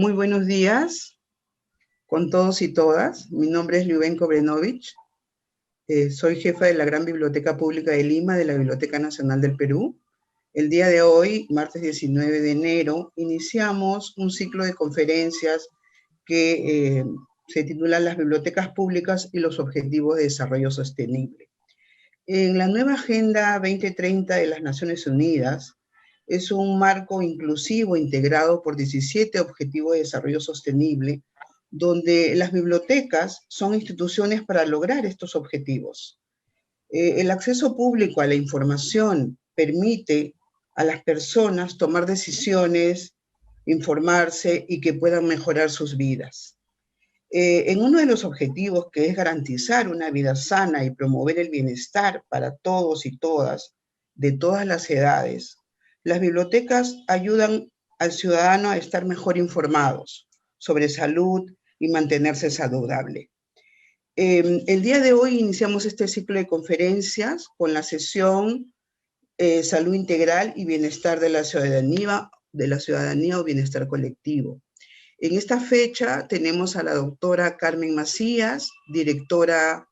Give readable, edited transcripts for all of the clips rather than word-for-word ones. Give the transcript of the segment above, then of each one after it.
Muy buenos días con todos y todas. Mi nombre es Lyubenko Brenovich. Soy jefa de la Gran Biblioteca Pública de Lima, de la Biblioteca Nacional del Perú. El día de hoy, martes 19 de enero, iniciamos un ciclo de conferencias que se titula Las bibliotecas públicas y los objetivos de desarrollo sostenible. En la nueva Agenda 2030 de las Naciones Unidas, es un marco inclusivo integrado por 17 Objetivos de Desarrollo Sostenible, donde las bibliotecas son instituciones para lograr estos objetivos. El acceso público a la información permite a las personas tomar decisiones, informarse y que puedan mejorar sus vidas. En uno de los objetivos, que es garantizar una vida sana y promover el bienestar para todos y todas, de todas las edades, las bibliotecas ayudan al ciudadano a estar mejor informados sobre salud y mantenerse saludable. El día de hoy iniciamos este ciclo de conferencias con la sesión Salud Integral y Bienestar de la Ciudadanía o Bienestar Colectivo. En esta fecha tenemos a la doctora Carmen Macías, directora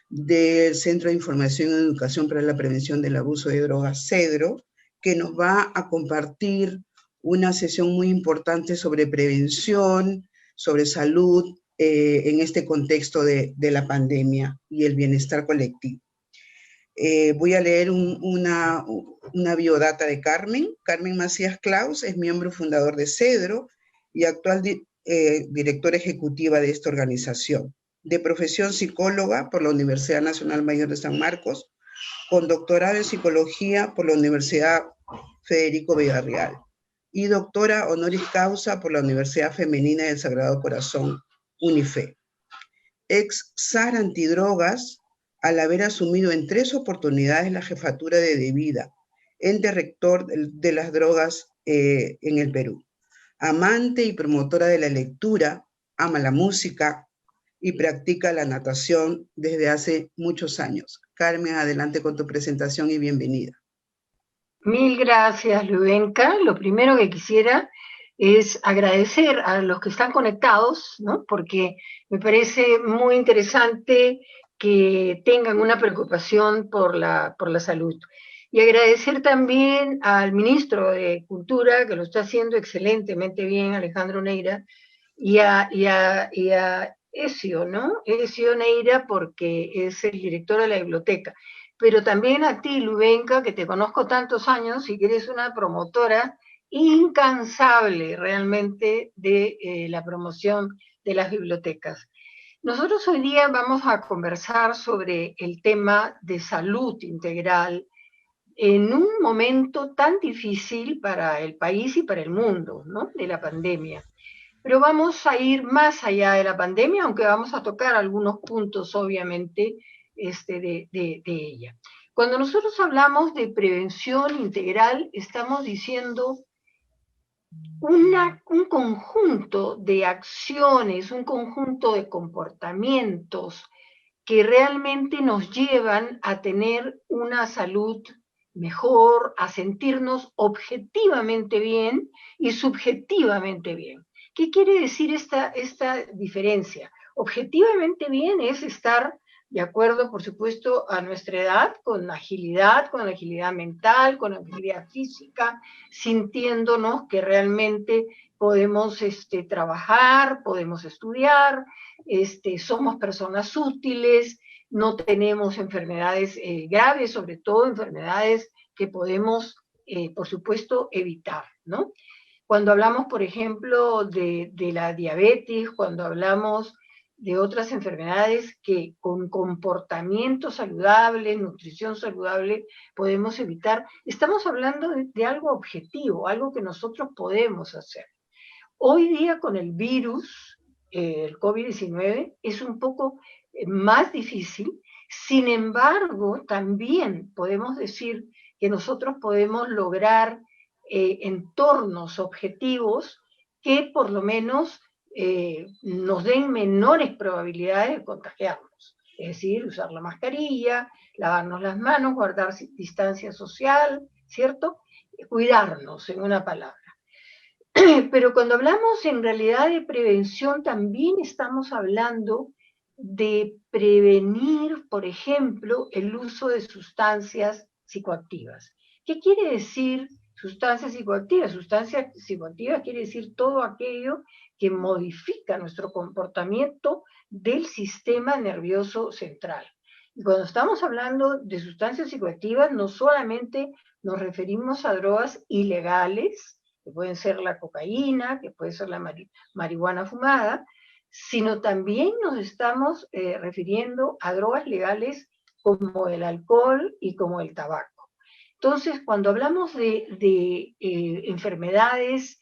del Centro de Información y Educación para la Prevención del Abuso de Drogas, CEDRO, que nos va a compartir una sesión muy importante sobre prevención, sobre salud en este contexto de la pandemia y el bienestar colectivo. Voy a leer una biodata de Carmen. Carmen Macías Claus es miembro fundador de CEDRO y actual directora ejecutiva de esta organización. De profesión psicóloga por la Universidad Nacional Mayor de San Marcos, con doctorado en psicología por la Universidad Federico Villarreal y doctora honoris causa por la Universidad Femenina del Sagrado Corazón, UNIFE. Ex SAR antidrogas, al haber asumido en 3 oportunidades la jefatura de DEVIDA, ente rector de las drogas en el Perú. Amante y promotora de la lectura, ama la música y practica la natación desde hace muchos años. Carmen, adelante con tu presentación y bienvenida. Mil gracias, Lyubenka. Lo primero que quisiera es agradecer a los que están conectados, ¿no? Porque me parece muy interesante que tengan una preocupación por la salud. Y agradecer también al ministro de Cultura, que lo está haciendo excelentemente bien, Alejandro Neira, y a Ezio, ¿no? Ezio Neira, porque es el director de la biblioteca. Pero también a ti, Lyubenka, que te conozco tantos años y que eres una promotora incansable realmente de la promoción de las bibliotecas. Nosotros hoy día vamos a conversar sobre el tema de salud integral en un momento tan difícil para el país y para el mundo, ¿no? De la pandemia. Pero vamos a ir más allá de la pandemia, aunque vamos a tocar algunos puntos, obviamente, de ella. Cuando nosotros hablamos de prevención integral, estamos diciendo un conjunto de acciones, un conjunto de comportamientos que realmente nos llevan a tener una salud mejor, a sentirnos objetivamente bien y subjetivamente bien. ¿Qué quiere decir esta diferencia? Objetivamente bien es estar de acuerdo, por supuesto, a nuestra edad, con agilidad mental, con agilidad física, sintiéndonos que realmente podemos trabajar, podemos estudiar, somos personas útiles, no tenemos enfermedades graves, sobre todo enfermedades que podemos, por supuesto, evitar, ¿no? Cuando hablamos, por ejemplo, de la diabetes, cuando hablamos de otras enfermedades que con comportamiento saludable, nutrición saludable, podemos evitar, estamos hablando de algo objetivo, algo que nosotros podemos hacer. Hoy día con el virus, el COVID-19, es un poco más difícil. Sin embargo, también podemos decir que nosotros podemos lograr entornos objetivos que por lo menos nos den menores probabilidades de contagiarnos. Es decir, usar la mascarilla, lavarnos las manos, guardar distancia social, ¿cierto? Cuidarnos, en una palabra. Pero cuando hablamos en realidad de prevención, también estamos hablando de prevenir, por ejemplo, el uso de sustancias psicoactivas. ¿Qué quiere decir sustancias psicoactivas? Sustancias psicoactivas quiere decir todo aquello que modifica nuestro comportamiento del sistema nervioso central. Y cuando estamos hablando de sustancias psicoactivas, no solamente nos referimos a drogas ilegales, que pueden ser la cocaína, que puede ser la marihuana fumada, sino también nos estamos refiriendo a drogas legales como el alcohol y como el tabaco. Entonces, cuando hablamos de enfermedades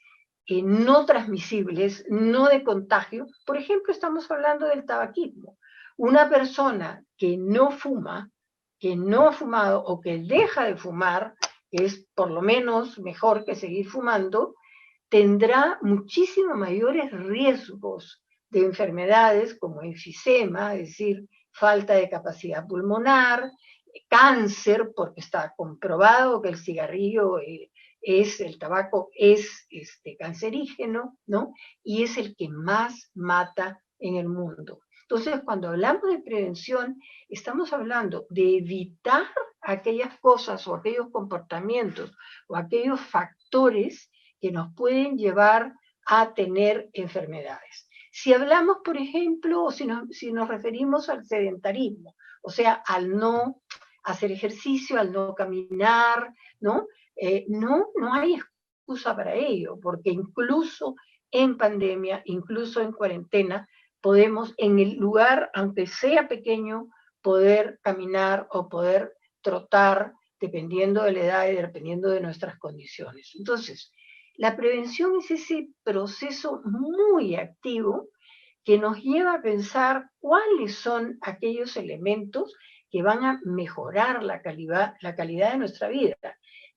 no transmisibles, no de contagio, por ejemplo, estamos hablando del tabaquismo. Una persona que no fuma, que no ha fumado o que deja de fumar, que es por lo menos mejor que seguir fumando, tendrá muchísimo mayores riesgos de enfermedades como enfisema, es decir, falta de capacidad pulmonar, cáncer, porque está comprobado que el cigarrillo el tabaco es cancerígeno, ¿no? Y es el que más mata en el mundo. Entonces, cuando hablamos de prevención, estamos hablando de evitar aquellas cosas o aquellos comportamientos o aquellos factores que nos pueden llevar a tener enfermedades. Si hablamos, por ejemplo, o si nos referimos al sedentarismo, o sea, al no hacer ejercicio, al no caminar, ¿no? No hay excusa para ello, porque incluso en pandemia, incluso en cuarentena, podemos en el lugar, aunque sea pequeño, poder caminar o poder trotar, dependiendo de la edad y dependiendo de nuestras condiciones. Entonces, la prevención es ese proceso muy activo que nos lleva a pensar cuáles son aquellos elementos que van a mejorar la calidad de nuestra vida,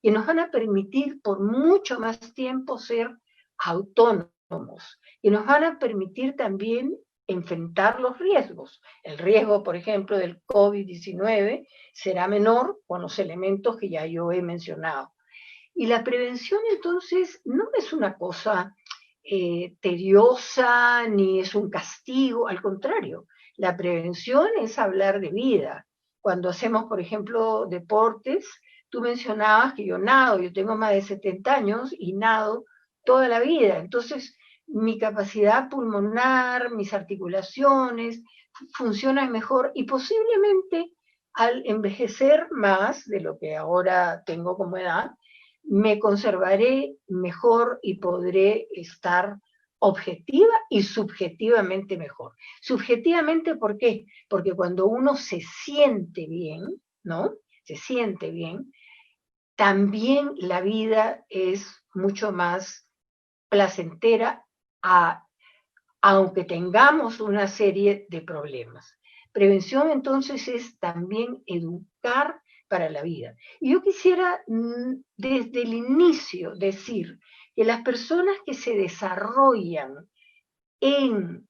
que nos van a permitir por mucho más tiempo ser autónomos, que nos van a permitir también enfrentar los riesgos. El riesgo, por ejemplo, del COVID-19 será menor con los elementos que ya yo he mencionado. Y la prevención entonces no es una cosa tediosa ni es un castigo, al contrario, la prevención es hablar de vida. Cuando hacemos, por ejemplo, deportes, tú mencionabas que yo nado, yo tengo más de 70 años y nado toda la vida, entonces mi capacidad pulmonar, mis articulaciones funcionan mejor y posiblemente al envejecer más de lo que ahora tengo como edad, me conservaré mejor y podré estar objetiva y subjetivamente mejor. Subjetivamente, ¿por qué? Porque cuando uno se siente bien, ¿no? Se siente bien, también la vida es mucho más placentera, aunque tengamos una serie de problemas. Prevención entonces es también educar para la vida. Y yo quisiera desde el inicio decir que las personas que se desarrollan en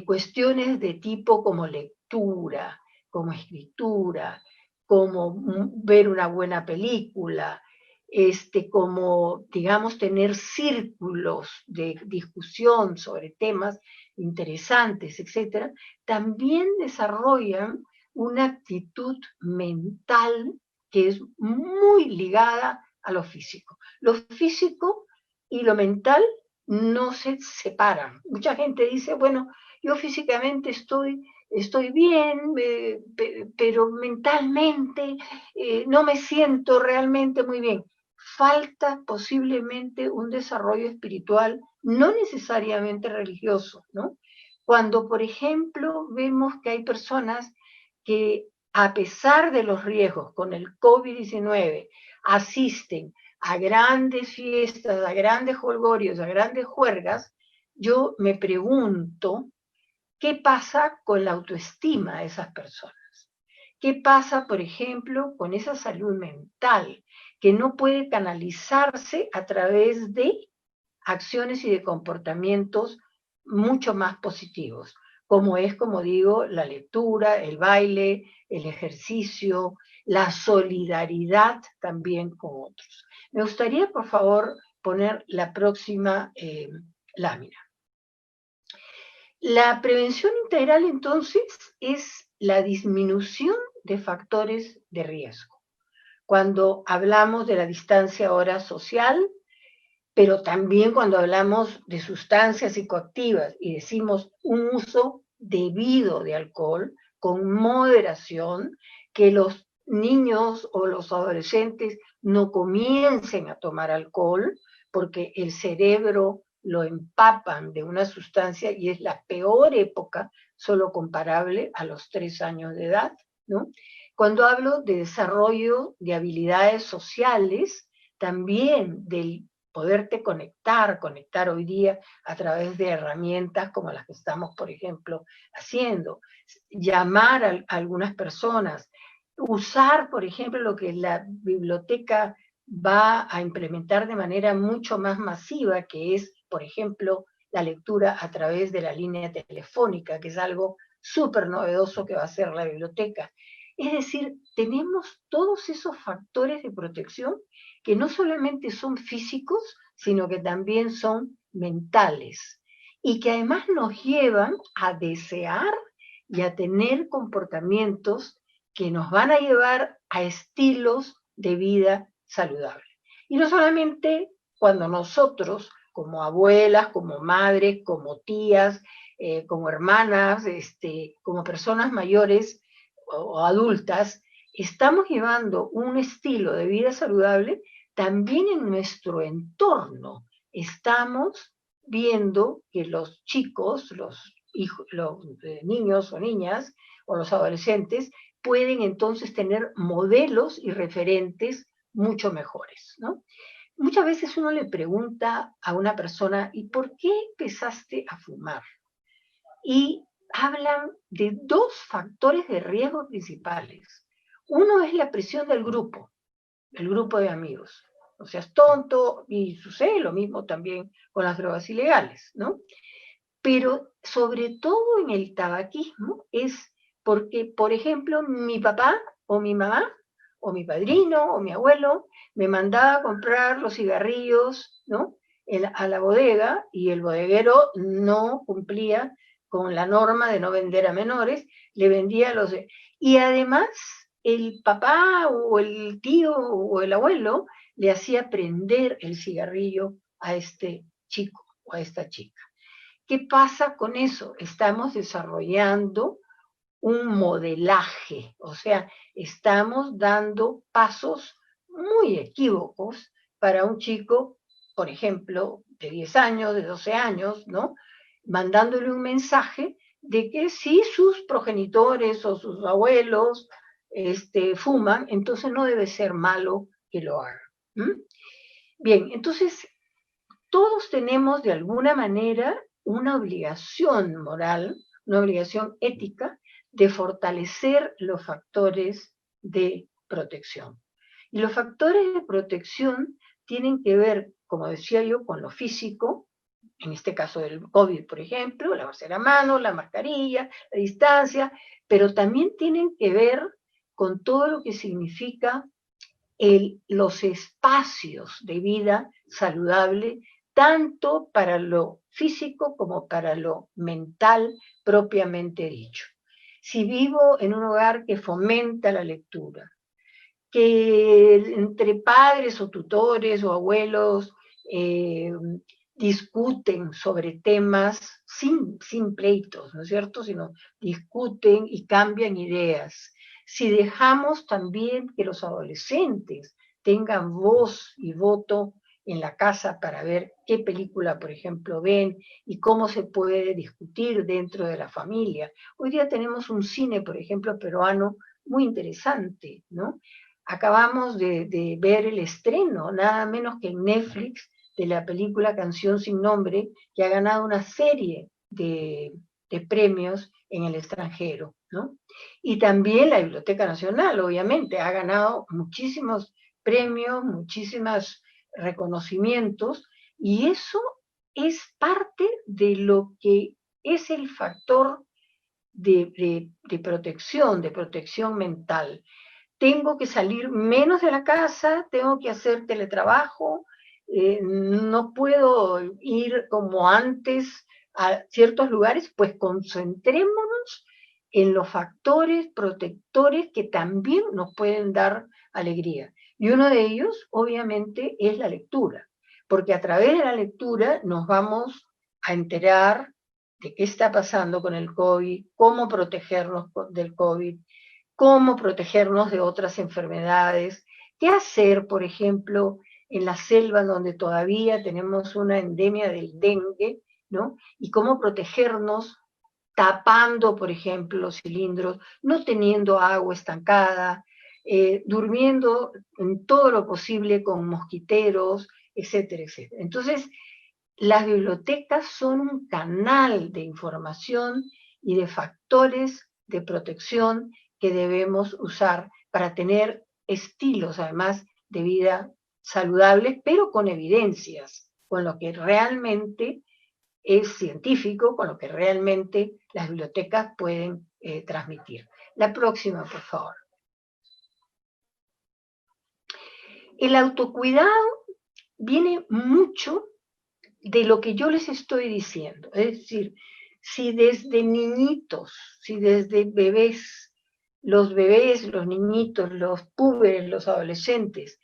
cuestiones de tipo como lectura, como escritura, como ver una buena película, como, digamos, tener círculos de discusión sobre temas interesantes, etcétera, también desarrollan una actitud mental que es muy ligada a lo físico. Lo físico y lo mental no se separan. Mucha gente dice, bueno, yo físicamente estoy bien, pero mentalmente no me siento realmente muy bien. Falta posiblemente un desarrollo espiritual, no necesariamente religioso, ¿no? Cuando, por ejemplo, vemos que hay personas que, a pesar de los riesgos con el COVID-19, asisten a grandes fiestas, a grandes jolgorios, a grandes juergas, yo me pregunto qué pasa con la autoestima de esas personas. ¿Qué pasa, por ejemplo, con esa salud mental que no puede canalizarse a través de acciones y de comportamientos mucho más positivos, como es, como digo, la lectura, el baile, el ejercicio, la solidaridad también con otros? Me gustaría, por favor, poner la próxima lámina. La prevención integral, entonces, es la disminución de factores de riesgo. Cuando hablamos de la distancia ahora social, pero también cuando hablamos de sustancias psicoactivas y decimos un uso debido de alcohol, con moderación, que los niños o los adolescentes no comiencen a tomar alcohol, porque el cerebro lo empapan de una sustancia y es la peor época, solo comparable a los 3 años de edad, ¿no? Cuando hablo de desarrollo de habilidades sociales, también del poderte conectar hoy día a través de herramientas como las que estamos, por ejemplo, haciendo, llamar a algunas personas, usar, por ejemplo, lo que la biblioteca va a implementar de manera mucho más masiva, que es, por ejemplo, la lectura a través de la línea telefónica, que es algo súper novedoso que va a hacer la biblioteca. Es decir, tenemos todos esos factores de protección que no solamente son físicos, sino que también son mentales, y que además nos llevan a desear y a tener comportamientos que nos van a llevar a estilos de vida saludables. Y no solamente cuando nosotros, como abuelas, como madres, como tías, como hermanas, como personas mayores o adultas, estamos llevando un estilo de vida saludable, también en nuestro entorno estamos viendo que los chicos, los niños o niñas, o los adolescentes, pueden entonces tener modelos y referentes mucho mejores, ¿no? Muchas veces uno le pregunta a una persona, ¿y por qué empezaste a fumar? Y hablan de 2 factores de riesgo principales. Uno es la presión del grupo, el grupo de amigos. No seas tonto, y sucede lo mismo también con las drogas ilegales, ¿no? Pero sobre todo en el tabaquismo es porque, por ejemplo, mi papá o mi mamá o mi padrino o mi abuelo me mandaba a comprar los cigarrillos, ¿no?, a la bodega, y el bodeguero no cumplía con la norma de no vender a menores, le vendía a los... Y además el papá o el tío o el abuelo le hacía prender el cigarrillo a este chico o a esta chica. ¿Qué pasa con eso? Estamos desarrollando un modelaje, o sea, estamos dando pasos muy equívocos para un chico, por ejemplo, de 10 años, de 12 años, ¿no? Mandándole un mensaje de que si sus progenitores o sus abuelos fuman, entonces no debe ser malo que lo hagan. Bien, entonces todos tenemos de alguna manera una obligación moral, una obligación ética de fortalecer los factores de protección. Y los factores de protección tienen que ver, como decía yo, con lo físico, en este caso del COVID, por ejemplo, lavarse la mano, la mascarilla, la distancia, pero también tienen que ver con todo lo que significa los espacios de vida saludable, tanto para lo físico como para lo mental propiamente dicho. Si vivo en un hogar que fomenta la lectura, que entre padres o tutores o abuelos discuten sobre temas sin pleitos, ¿no es cierto?, sino discuten y cambian ideas. Si dejamos también que los adolescentes tengan voz y voto en la casa para ver qué película, por ejemplo, ven y cómo se puede discutir dentro de la familia. Hoy día tenemos un cine, por ejemplo, peruano muy interesante, ¿no? Acabamos de ver el estreno, nada menos que en Netflix, de la película Canción sin Nombre, que ha ganado una serie de premios en el extranjero, ¿no? Y también la Biblioteca Nacional, obviamente, ha ganado muchísimos premios, muchísimos reconocimientos, y eso es parte de lo que es el factor de protección mental. Tengo que salir menos de la casa, tengo que hacer teletrabajo, no puedo ir como antes a ciertos lugares, pues concentrémonos en los factores protectores que también nos pueden dar alegría. Y uno de ellos, obviamente, es la lectura, porque a través de la lectura nos vamos a enterar de qué está pasando con el COVID, cómo protegernos del COVID, cómo protegernos de otras enfermedades, qué hacer, por ejemplo, en la selva donde todavía tenemos una endemia del dengue, ¿no? Y cómo protegernos tapando, por ejemplo, los cilindros, no teniendo agua estancada, durmiendo en todo lo posible con mosquiteros, etcétera, etcétera. Entonces, las bibliotecas son un canal de información y de factores de protección que debemos usar para tener estilos, además, de vida saludables, pero con evidencias, con lo que realmente es científico, con lo que realmente las bibliotecas pueden transmitir. La próxima, por favor. El autocuidado viene mucho de lo que yo les estoy diciendo. Es decir, si desde niñitos, si desde bebés, los niñitos, los púberes, los adolescentes,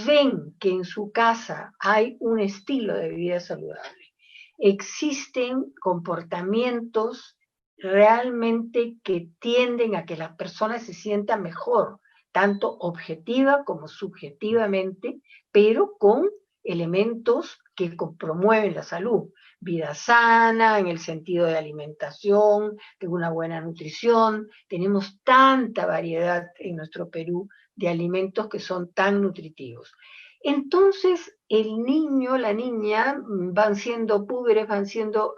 ven que en su casa hay un estilo de vida saludable, existen comportamientos realmente que tienden a que la persona se sienta mejor, tanto objetiva como subjetivamente, pero con elementos que promueven la salud. Vida sana, en el sentido de alimentación, de una buena nutrición. Tenemos tanta variedad en nuestro Perú de alimentos que son tan nutritivos. Entonces, el niño, la niña, van siendo púberes, van siendo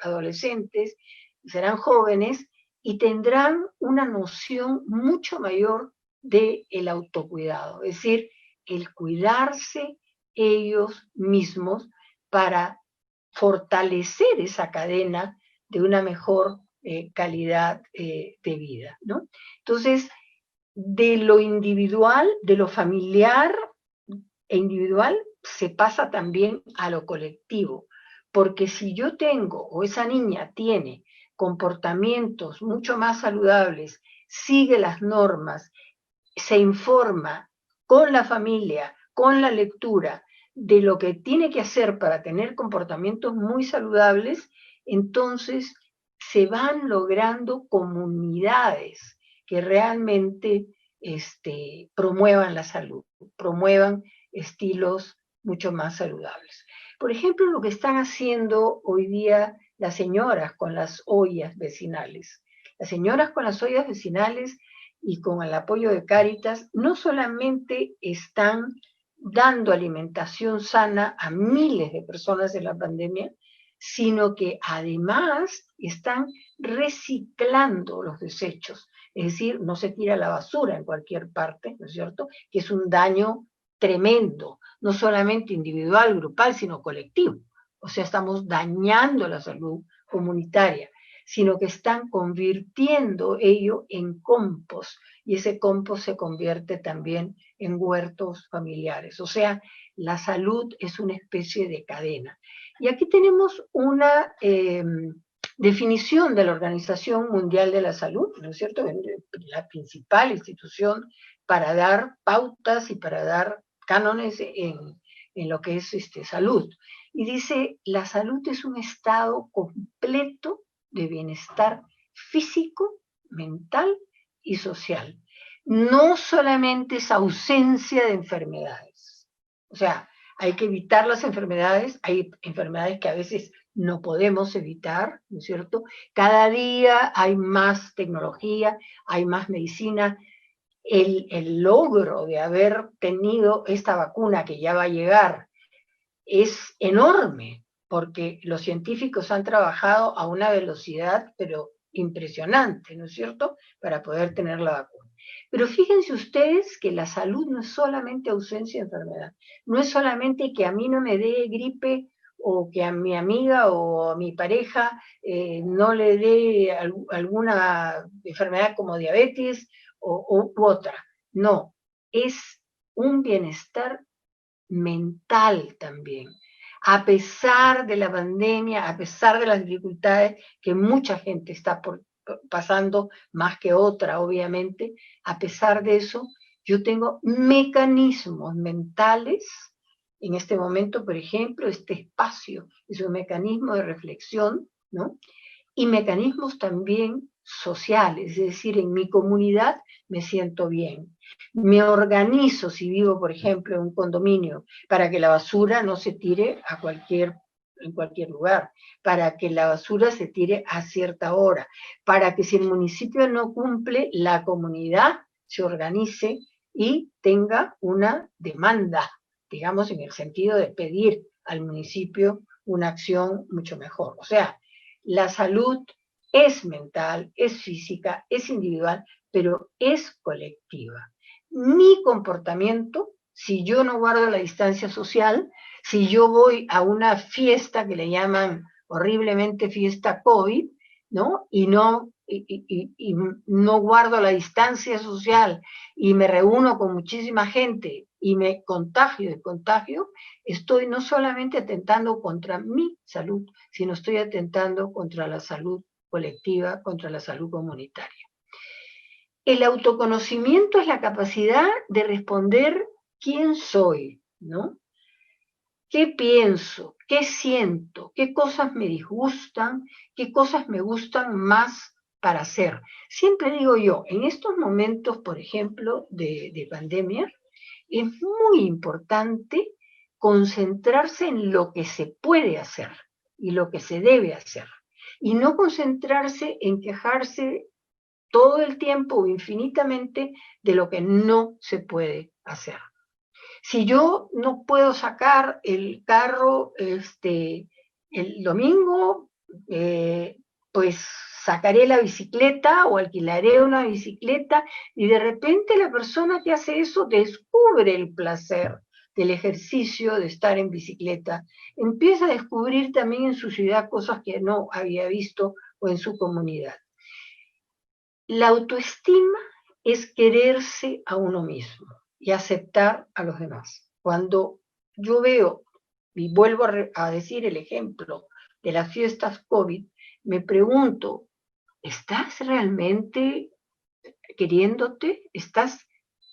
adolescentes, serán jóvenes y tendrán una noción mucho mayor del autocuidado, es decir, el cuidarse ellos mismos para fortalecer esa cadena de una mejor calidad de vida, ¿no? Entonces, de lo individual, de lo familiar e individual, se pasa también a lo colectivo, porque si yo tengo, o esa niña tiene, comportamientos mucho más saludables, sigue las normas, se informa con la familia, con la lectura, de lo que tiene que hacer para tener comportamientos muy saludables, entonces se van logrando comunidades que realmente promuevan la salud, promuevan estilos mucho más saludables. Por ejemplo, lo que están haciendo hoy día las señoras con las ollas vecinales. Las señoras con las ollas vecinales y con el apoyo de Cáritas, no solamente están dando alimentación sana a miles de personas en la pandemia, sino que además están reciclando los desechos. Es decir, no se tira la basura en cualquier parte, ¿no es cierto? Que es un daño tremendo, no solamente individual, grupal, sino colectivo. O sea, estamos dañando la salud comunitaria, sino que están convirtiendo ello en compost, y ese compost se convierte también en huertos familiares. O sea, la salud es una especie de cadena. Y aquí tenemos una definición de la Organización Mundial de la Salud, ¿no es cierto? La principal institución para dar pautas y para dar cánones en lo que es salud. Y dice, la salud es un estado completo de bienestar físico, mental y social. No solamente es ausencia de enfermedades. O sea, hay que evitar las enfermedades, hay enfermedades que a veces no podemos evitar, ¿no es cierto? Cada día hay más tecnología, hay más medicina. El logro de haber tenido esta vacuna que ya va a llegar es enorme, porque los científicos han trabajado a una velocidad, pero impresionante, ¿no es cierto?, para poder tener la vacuna. Pero fíjense ustedes que la salud no es solamente ausencia de enfermedad, no es solamente que a mí no me dé gripe o que a mi amiga o a mi pareja no le dé alguna enfermedad como diabetes u otra. No, es un bienestar mental también. A pesar de la pandemia, a pesar de las dificultades que mucha gente está pasando, más que otra, obviamente, a pesar de eso, yo tengo mecanismos mentales. En este momento, por ejemplo, este espacio es un mecanismo de reflexión, ¿no? Y mecanismos también sociales, es decir, en mi comunidad me siento bien. Me organizo, si vivo, por ejemplo, en un condominio, para que la basura no se tire en cualquier lugar, para que la basura se tire a cierta hora, para que si el municipio no cumple, la comunidad se organice y tenga una demanda, digamos, en el sentido de pedir al municipio una acción mucho mejor. O sea, la salud es mental, es física, es individual, pero es colectiva. Mi comportamiento, si yo no guardo la distancia social, si yo voy a una fiesta que le llaman horriblemente fiesta COVID, ¿no? Y no guardo la distancia social y me reúno con muchísima gente y me contagio, estoy no solamente atentando contra mi salud, sino estoy atentando contra la salud colectiva, contra la salud comunitaria. El autoconocimiento es la capacidad de responder quién soy, ¿no? ¿Qué pienso? ¿Qué siento? ¿Qué cosas me disgustan? ¿Qué cosas me gustan más para hacer? Siempre digo yo, en estos momentos, por ejemplo, de pandemia, es muy importante concentrarse en lo que se puede hacer y lo que se debe hacer, y no concentrarse en quejarse todo el tiempo o infinitamente de lo que no se puede hacer. Si yo no puedo sacar el carro el domingo, pues sacaré la bicicleta o alquilaré una bicicleta, y de repente la persona que hace eso descubre el placer del ejercicio de estar en bicicleta. Empieza a descubrir también en su ciudad cosas que no había visto o en su comunidad. La autoestima es quererse a uno mismo y aceptar a los demás. Cuando yo veo, y vuelvo a decir el ejemplo de las fiestas COVID, me pregunto, ¿estás realmente queriéndote? ¿Estás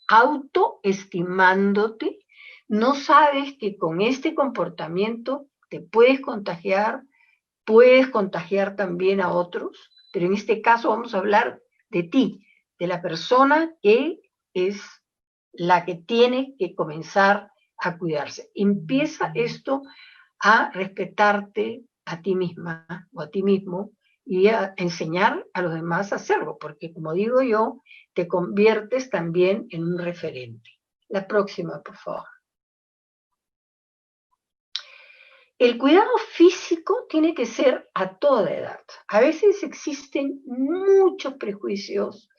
autoestimándote? ¿No sabes que con este comportamiento te puedes contagiar también a otros? Pero en este caso vamos a hablar de ti, de la persona que es la que tiene que comenzar a cuidarse. Empieza esto a respetarte a ti misma o a ti mismo y a enseñar a los demás a hacerlo, porque como digo yo, te conviertes también en un referente. La próxima, por favor. El cuidado físico tiene que ser a toda edad. A veces existen muchos prejuicios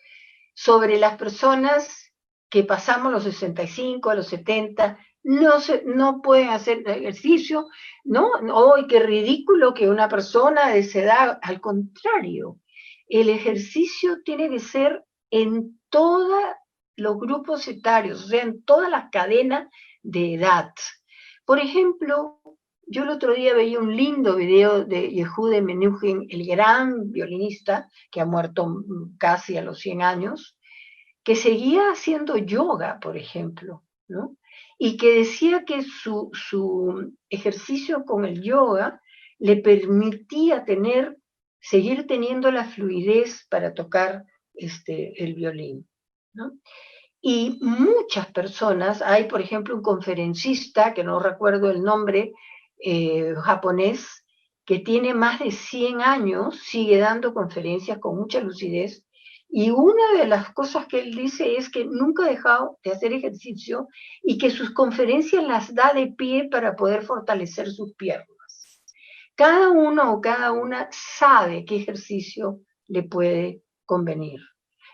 sobre las personas que pasamos los 65, a los 70, no pueden hacer ejercicio, ¿no? ¡Ay, qué ridículo que una persona de esa edad! Al contrario, el ejercicio tiene que ser en todos los grupos etarios, o sea, en todas las cadenas de edad. Por ejemplo, yo el otro día veía un lindo video de Yehuda Menuhin, el gran violinista que ha muerto casi a los 100 años, que seguía haciendo yoga, por ejemplo, ¿no? Y que decía que su ejercicio con el yoga le permitía seguir teniendo la fluidez para tocar el violín, ¿no? Y muchas personas, hay por ejemplo un conferencista, que no recuerdo el nombre, japonés, que tiene más de 100 años, sigue dando conferencias con mucha lucidez, y una de las cosas que él dice es que nunca ha dejado de hacer ejercicio y que sus conferencias las da de pie para poder fortalecer sus piernas. Cada uno o cada una sabe qué ejercicio le puede convenir.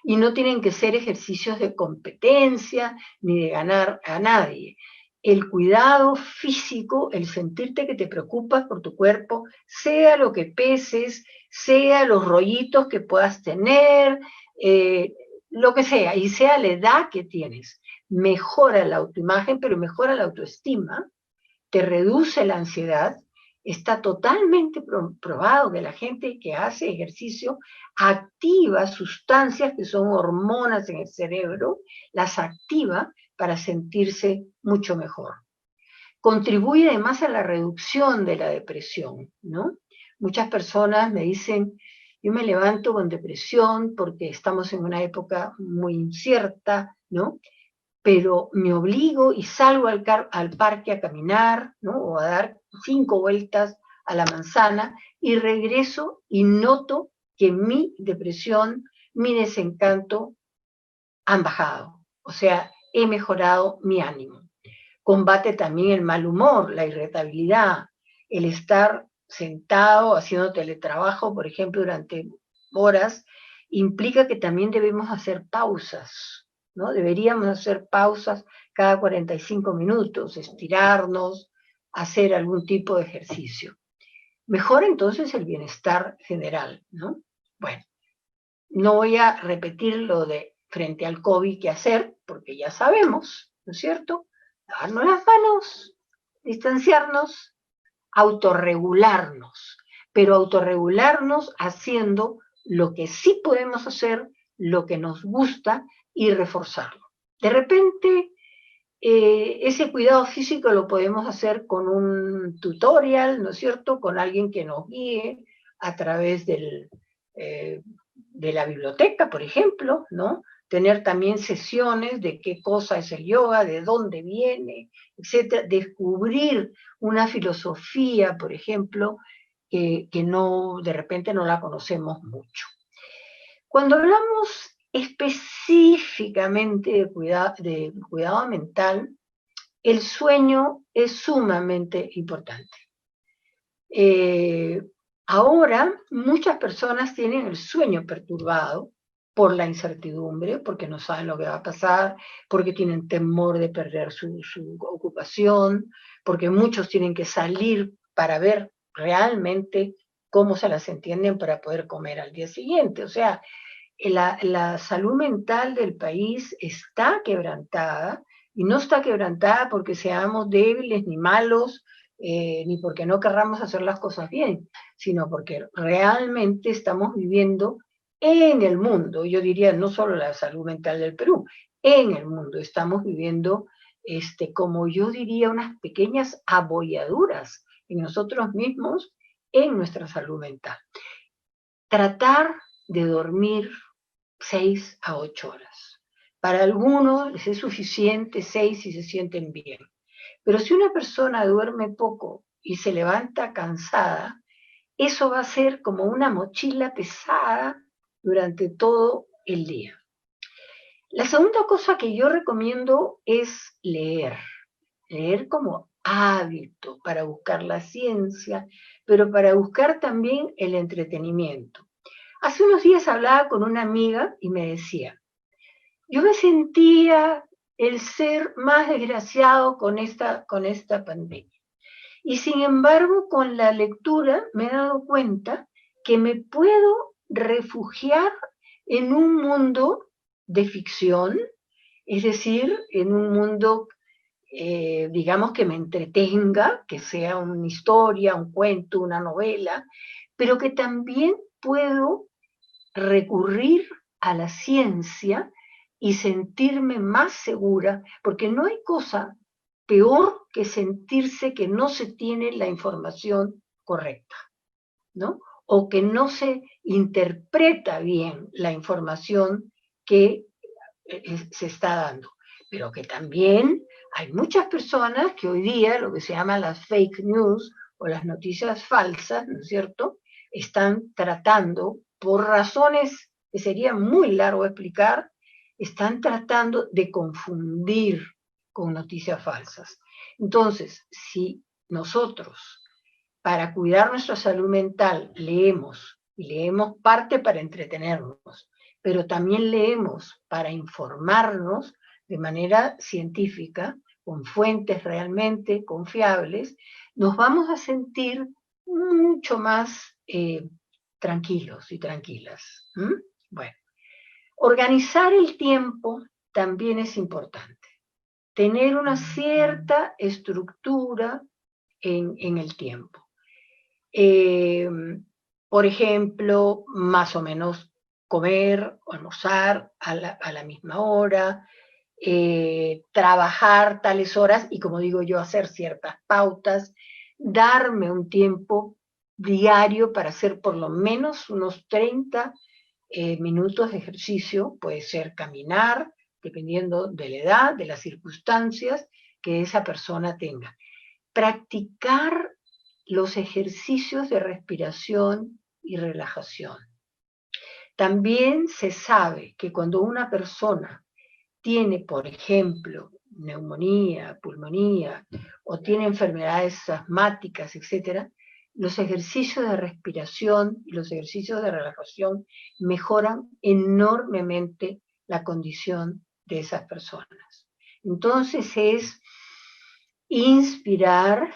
Y no tienen que ser ejercicios de competencia ni de ganar a nadie. El cuidado físico, el sentirte que te preocupas por tu cuerpo, sea lo que peses, sea los rollitos que puedas tener, lo que sea, y sea la edad que tienes. mejora la autoimagen, pero mejora la autoestima, te reduce la ansiedad. Está totalmente probado que la gente que hace ejercicio activa sustancias que son hormonas en el cerebro, las activa para sentirse mucho mejor. Contribuye además a la reducción de la depresión, ¿no? Muchas personas me dicen, yo me levanto con depresión porque estamos en una época muy incierta, ¿no? Pero me obligo y salgo al parque a caminar, ¿no? O a dar 5 vueltas a la manzana y regreso y noto que mi depresión, mi desencanto han bajado. O sea, he mejorado mi ánimo. Combate también el mal humor, la irritabilidad, el estar sentado haciendo teletrabajo, por ejemplo, durante horas, implica que también debemos hacer pausas, ¿no? Deberíamos hacer pausas cada 45 minutos, estirarnos, hacer algún tipo de ejercicio. Mejora entonces el bienestar general, ¿no? Bueno, no voy a repetir lo de frente al COVID qué hacer, porque ya sabemos, ¿no es cierto? Lavarnos las manos, distanciarnos, autorregularnos, pero autorregularnos haciendo lo que sí podemos hacer, lo que nos gusta y reforzarlo. De repente, ese cuidado físico lo podemos hacer con un tutorial, ¿no es cierto?, con alguien que nos guíe a través de la biblioteca, por ejemplo, ¿no? Tener también sesiones de qué cosa es el yoga, de dónde viene, etcétera. Descubrir una filosofía, por ejemplo, que no, de repente no la conocemos mucho. Cuando hablamos específicamente de cuidado mental, el sueño es sumamente importante. Ahora muchas personas tienen el sueño perturbado por la incertidumbre, porque no saben lo que va a pasar, porque tienen temor de perder su ocupación, porque muchos tienen que salir para ver realmente cómo se las entienden para poder comer al día siguiente. O sea, la salud mental del país está quebrantada, y no está quebrantada porque seamos débiles ni malos, ni porque no querramos hacer las cosas bien, sino porque realmente estamos viviendo en el mundo, yo diría no solo la salud mental del Perú, en el mundo estamos viviendo, como yo diría, unas pequeñas abolladuras en nosotros mismos, en nuestra salud mental. Tratar de dormir 6 a 8 horas. Para algunos les es suficiente 6 si se sienten bien. Pero si una persona duerme poco y se levanta cansada, eso va a ser como una mochila pesada durante todo el día. La segunda cosa que yo recomiendo es leer. Leer como hábito para buscar la ciencia, pero para buscar también el entretenimiento. Hace unos días hablaba con una amiga y me decía, yo me sentía el ser más desgraciado con esta pandemia. Y sin embargo, con la lectura me he dado cuenta que me puedo refugiar en un mundo de ficción, es decir, en un mundo, digamos, que me entretenga, que sea una historia, un cuento, una novela, pero que también puedo recurrir a la ciencia y sentirme más segura, porque no hay cosa peor que sentirse que no se tiene la información correcta, ¿no? O que no se interpreta bien la información que se está dando. Pero que también hay muchas personas que hoy día, lo que se llama las fake news o las noticias falsas, ¿no es cierto?, están tratando, por razones que sería muy largo explicar, están tratando de confundir con noticias falsas. Entonces, si nosotros, para cuidar nuestra salud mental, leemos, y leemos parte para entretenernos, pero también leemos para informarnos de manera científica, con fuentes realmente confiables, nos vamos a sentir mucho más tranquilos y tranquilas. Bueno, organizar el tiempo también es importante. tener una cierta estructura en el tiempo. Por ejemplo, más o menos comer o almorzar a la misma hora, trabajar tales horas y, como digo yo, hacer ciertas pautas, darme un tiempo diario para hacer por lo menos unos 30 minutos de ejercicio, puede ser caminar, dependiendo de la edad, de las circunstancias que esa persona tenga. Practicar los ejercicios de respiración y relajación. También se sabe que cuando una persona tiene, por ejemplo, neumonía, pulmonía, o tiene enfermedades asmáticas, etc., los ejercicios de respiración y los ejercicios de relajación mejoran enormemente la condición de esas personas. Entonces es inspirar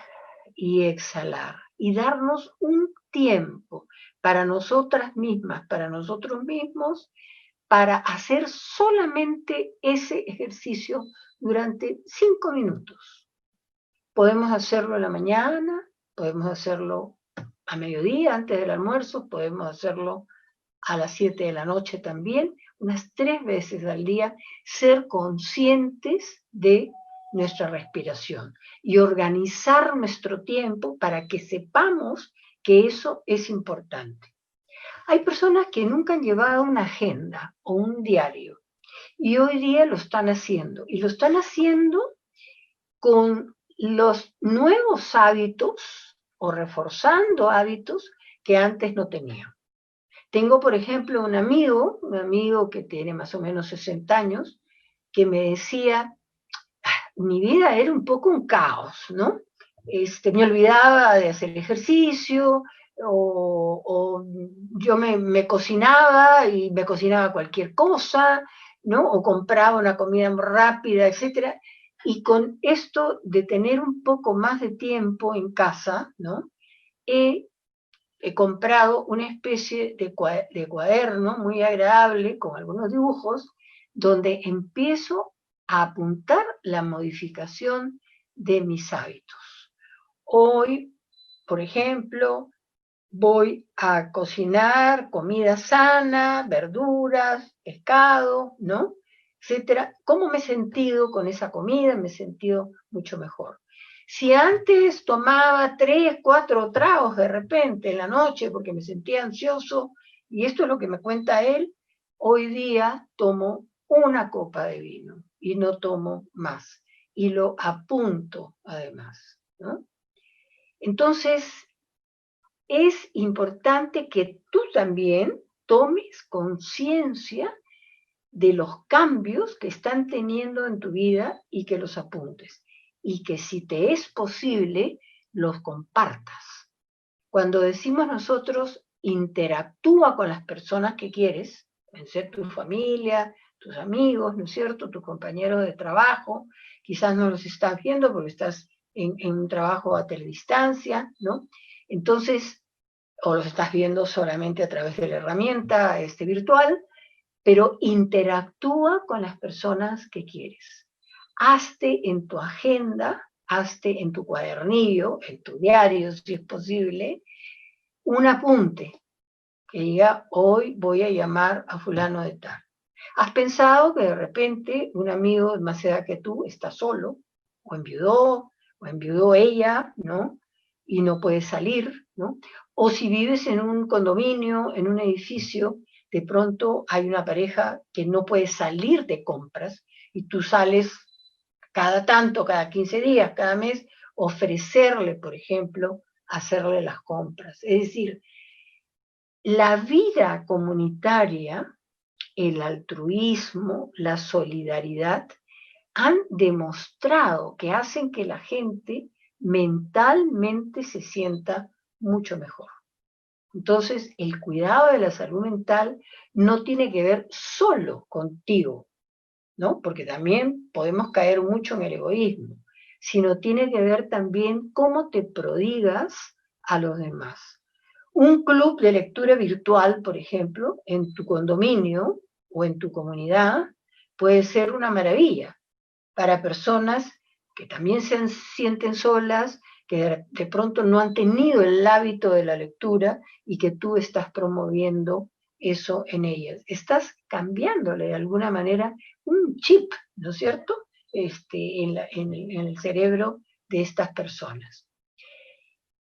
y exhalar y darnos un tiempo para nosotras mismas, para nosotros mismos, para hacer solamente ese ejercicio durante 5 minutos. Podemos hacerlo en la mañana, podemos hacerlo a mediodía, antes del almuerzo, podemos hacerlo a las 7 de la noche también, unas 3 veces al día, ser conscientes de nuestra respiración y organizar nuestro tiempo para que sepamos que eso es importante. Hay personas que nunca han llevado una agenda o un diario y hoy día lo están haciendo. Y lo están haciendo con los nuevos hábitos o reforzando hábitos que antes no tenían. Tengo, por ejemplo, un amigo que tiene más o menos 60 años, que me decía, mi vida era un poco un caos, ¿no? Me olvidaba de hacer ejercicio, o yo me cocinaba y me cocinaba cualquier cosa, ¿no? O compraba una comida rápida, etc. Y con esto de tener un poco más de tiempo en casa, ¿no? He comprado una especie de cuaderno muy agradable con algunos dibujos donde empiezo a apuntar la modificación de mis hábitos. Hoy, por ejemplo, voy a cocinar comida sana, verduras, pescado, ¿no? Etcétera. ¿Cómo me he sentido con esa comida? Me he sentido mucho mejor. Si antes tomaba 3, 4 tragos de repente en la noche porque me sentía ansioso, y esto es lo que me cuenta él, hoy día tomo una copa de vino y no tomo más. Y lo apunto además, ¿no? Entonces, es importante que tú también tomes conciencia de los cambios que están teniendo en tu vida y que los apuntes. Y que si te es posible, los compartas. Cuando decimos nosotros, interactúa con las personas que quieres, pueden ser tu familia, tus amigos, ¿no es cierto?, tus compañeros de trabajo, quizás no los estás viendo porque estás en un trabajo a teledistancia, ¿no? Entonces, o los estás viendo solamente a través de la herramienta virtual, pero interactúa con las personas que quieres. Hazte en tu agenda, hazte en tu cuadernillo, en tu diario, si es posible, un apunte que diga, hoy voy a llamar a fulano de tal. ¿Has pensado que de repente un amigo de más edad que tú está solo, o enviudó ella, ¿no? Y no puede salir, ¿no? O si vives en un condominio, en un edificio, de pronto hay una pareja que no puede salir de compras y tú sales cada tanto, cada 15 días, cada mes, ofrecerle, por ejemplo, hacerle las compras. Es decir, la vida comunitaria, el altruismo, la solidaridad, han demostrado que hacen que la gente mentalmente se sienta mucho mejor. Entonces, el cuidado de la salud mental no tiene que ver solo contigo, ¿no? Porque también podemos caer mucho en el egoísmo, sino tiene que ver también cómo te prodigas a los demás. Un club de lectura virtual, por ejemplo, en tu condominio o en tu comunidad, puede ser una maravilla, para personas que también se sienten solas, que de pronto no han tenido el hábito de la lectura y que tú estás promoviendo eso en ellas. Estás cambiándole de alguna manera un chip, ¿no es cierto?, en el cerebro de estas personas.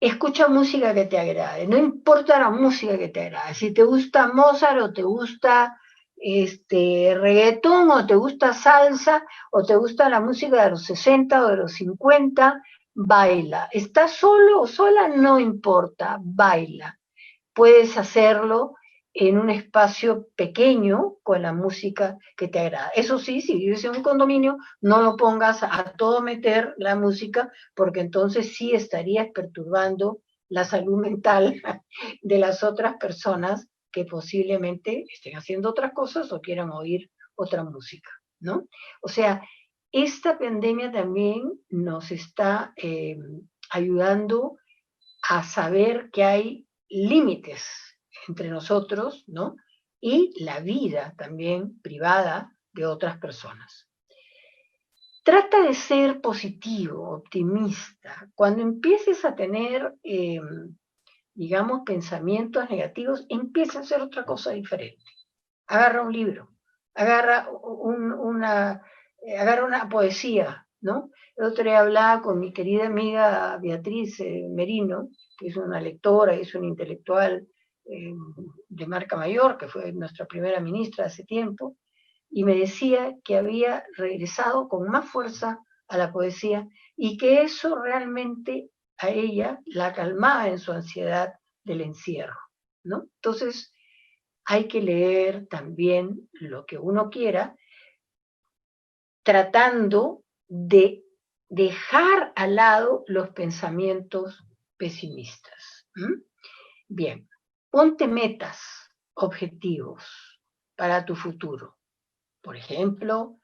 Escucha música que te agrade, no importa la música que te agrade, si te gusta Mozart o te gusta reggaetón o te gusta salsa o te gusta la música de los 60 o de los 50, baila. ¿Estás solo o sola? No importa, baila. Puedes hacerlo en un espacio pequeño con la música que te agrada. Eso sí, si vives en un condominio, no lo pongas a todo meter la música, porque entonces sí estarías perturbando la salud mental de las otras personas que posiblemente estén haciendo otras cosas o quieran oír otra música, ¿no? O sea, esta pandemia también nos está ayudando a saber que hay límites entre nosotros, ¿no? Y la vida también privada de otras personas. Trata de ser positivo, optimista. Cuando empieces a tener, digamos, pensamientos negativos, empieza a hacer otra cosa diferente. Agarra un libro, agarra una poesía, ¿no? El otro día hablaba con mi querida amiga Beatriz Merino, que es una lectora, es una intelectual de marca mayor, que fue nuestra primera ministra hace tiempo, y me decía que había regresado con más fuerza a la poesía y que eso realmente a ella la calmaba en su ansiedad del encierro, ¿no? Entonces, hay que leer también lo que uno quiera, tratando de dejar al lado los pensamientos pesimistas. Bien, ponte metas, objetivos para tu futuro. Por ejemplo,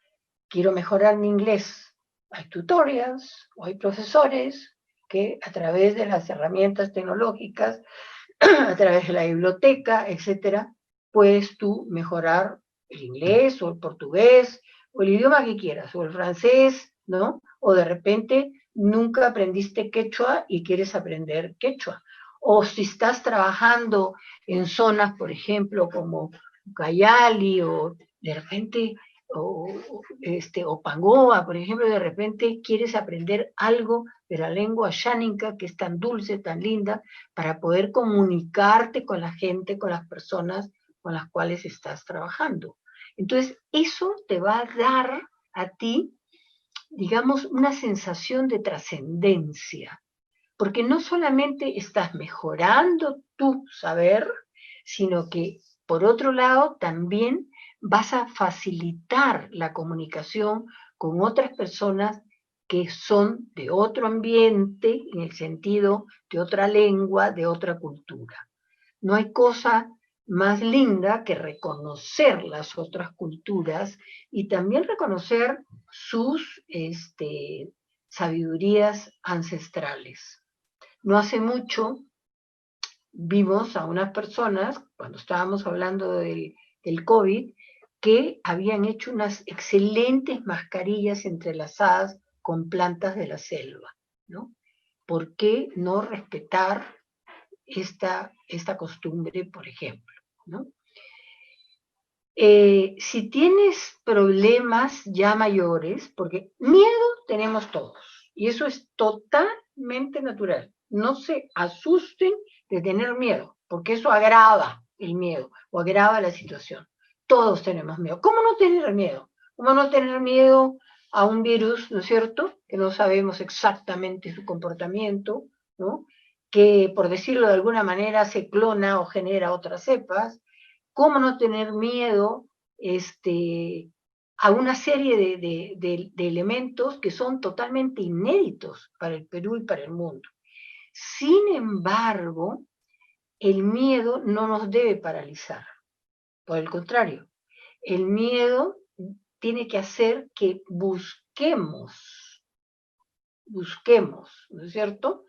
quiero mejorar mi inglés. Hay tutorials o hay profesores que a través de las herramientas tecnológicas, a través de la biblioteca, etcétera, puedes tú mejorar el inglés o el portugués o el idioma que quieras, o el francés, ¿no? O de repente nunca aprendiste quechua y quieres aprender quechua. O si estás trabajando en zonas, por ejemplo, como Ucayali o de repente o Pangoa, por ejemplo, de repente quieres aprender algo de la lengua xánica que es tan dulce, tan linda, para poder comunicarte con la gente, con las personas con las cuales estás trabajando. Entonces, eso te va a dar a ti, digamos, una sensación de trascendencia, porque no solamente estás mejorando tu saber, sino que, por otro lado, también vas a facilitar la comunicación con otras personas que son de otro ambiente, en el sentido de otra lengua, de otra cultura. No hay cosa más linda que reconocer las otras culturas y también reconocer sus sabidurías ancestrales. No hace mucho vimos a unas personas, cuando estábamos hablando del COVID, que habían hecho unas excelentes mascarillas entrelazadas con plantas de la selva, ¿no? ¿Por qué no respetar esta costumbre, por ejemplo, ¿no? Si tienes problemas ya mayores, porque miedo tenemos todos, y eso es totalmente natural. No se asusten de tener miedo, porque eso agrava el miedo o agrava la situación. Todos tenemos miedo. ¿Cómo no tener miedo? ¿Cómo no tener miedo a un virus, ¿no es cierto? Que no sabemos exactamente su comportamiento, ¿no? Que, por decirlo de alguna manera, se clona o genera otras cepas. ¿Cómo no tener miedo a una serie de elementos que son totalmente inéditos para el Perú y para el mundo? Sin embargo, el miedo no nos debe paralizar. Por el contrario, el miedo tiene que hacer que busquemos, ¿no es cierto?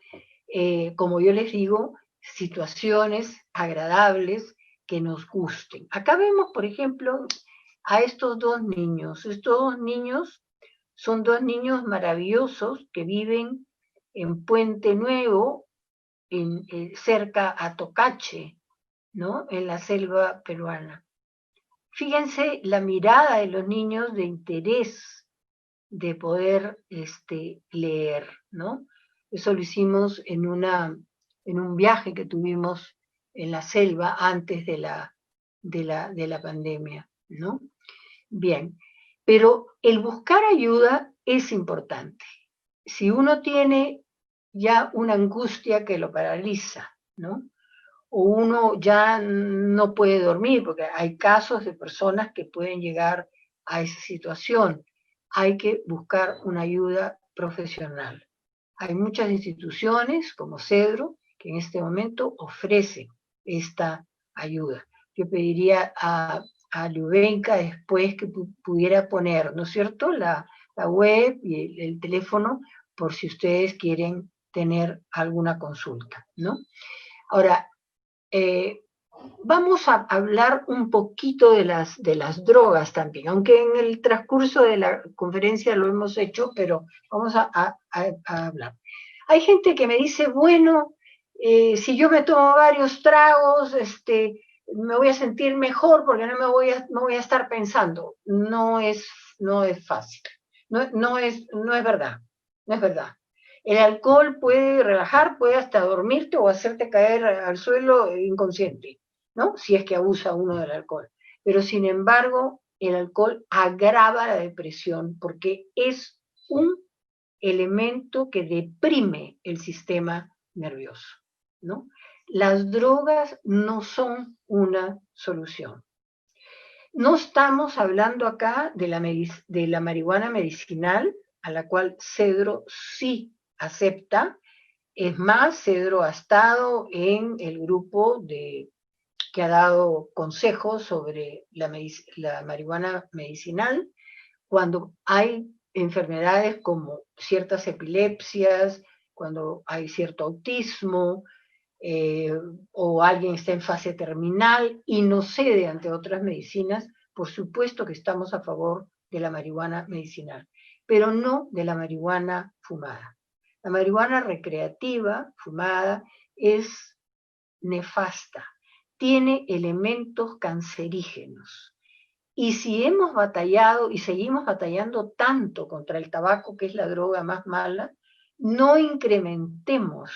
Como yo les digo, situaciones agradables que nos gusten. Acá vemos, por ejemplo, a estos dos niños. Estos dos niños Son dos niños maravillosos que viven en Puente Nuevo, cerca a Tocache, ¿no? En la selva peruana. Fíjense la mirada de los niños de interés de poder leer, ¿no? Eso lo hicimos en un viaje que tuvimos en la selva antes de la pandemia, ¿no? Bien, pero el buscar ayuda es importante. Si uno tiene ya una angustia que lo paraliza, ¿no? O uno ya no puede dormir, porque hay casos de personas que pueden llegar a esa situación. Hay que buscar una ayuda profesional. Hay muchas instituciones como Cedro que en este momento ofrecen esta ayuda. Yo pediría a Lubenka después que pudiera poner, ¿no es cierto?, la web y el teléfono por si ustedes quieren tener alguna consulta, ¿no? Ahora, vamos a hablar un poquito de las drogas también, aunque en el transcurso de la conferencia lo hemos hecho, pero vamos a hablar. Hay gente que me dice, bueno, si yo me tomo varios tragos, me voy a sentir mejor porque no voy a estar pensando. No es fácil, no es verdad, no es verdad. El alcohol puede relajar, puede hasta dormirte o hacerte caer al suelo inconsciente, ¿no? Si es que abusa uno del alcohol. Pero sin embargo, el alcohol agrava la depresión porque es un elemento que deprime el sistema nervioso, ¿no? Las drogas no son una solución. No estamos hablando acá de la marihuana medicinal, a la cual Cedro sí acepta. Es más, Cedro ha estado en el grupo que ha dado consejos sobre la marihuana medicinal cuando hay enfermedades como ciertas epilepsias, cuando hay cierto autismo, o alguien está en fase terminal y no cede ante otras medicinas, por supuesto que estamos a favor de la marihuana medicinal, pero no de la marihuana fumada. La marihuana recreativa, fumada, es nefasta, tiene elementos cancerígenos. Y si hemos batallado y seguimos batallando tanto contra el tabaco, que es la droga más mala, no incrementemos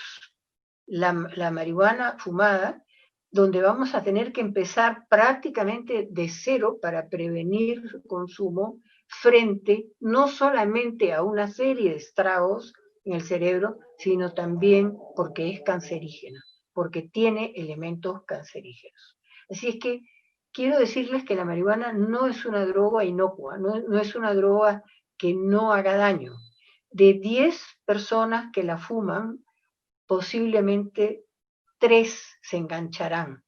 la marihuana fumada, donde vamos a tener que empezar prácticamente de cero para prevenir su consumo frente no solamente a una serie de estragos en el cerebro, sino también porque es cancerígena, porque tiene elementos cancerígenos. Así es que quiero decirles que la marihuana no es una droga inocua, no es una droga que no haga daño. De 10 personas que la fuman, posiblemente 3 se engancharán